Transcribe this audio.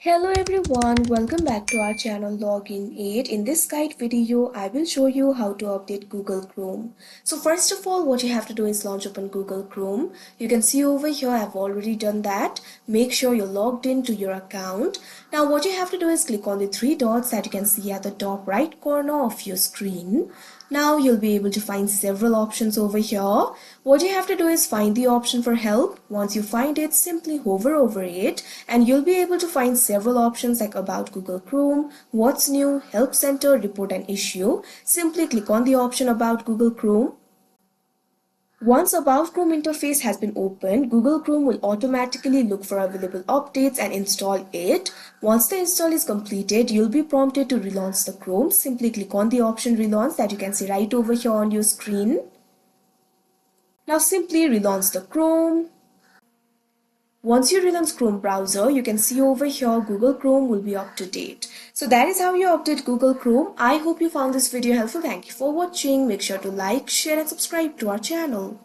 Hello everyone, welcome back to our channel Login 8. In this guide video, I will show you how to update Google Chrome. So first of all, what you have to do is launch open Google Chrome. You can see over here, I've already done that. Make sure you're logged into your account. Now what you have to do is click on the three dots that you can see at the top right corner of your screen. Now you'll be able to find several options over here. What you have to do is find the option for help. Once you find it, simply hover over it and you'll be able to find several options like about Google Chrome, what's new, help center, report an issue. Simply click on the option about Google Chrome. Once About Chrome interface has been opened, Google Chrome will automatically look for available updates and install it. Once the install is completed, you'll be prompted to relaunch the Chrome. Simply click on the option relaunch that you can see right over here on your screen. Now simply relaunch the Chrome. Once you relaunch Chrome browser, you can see over here Google Chrome will be up to date. So that is how you update Google Chrome. I hope you found this video helpful. Thank you for watching. Make sure to like, share and subscribe to our channel.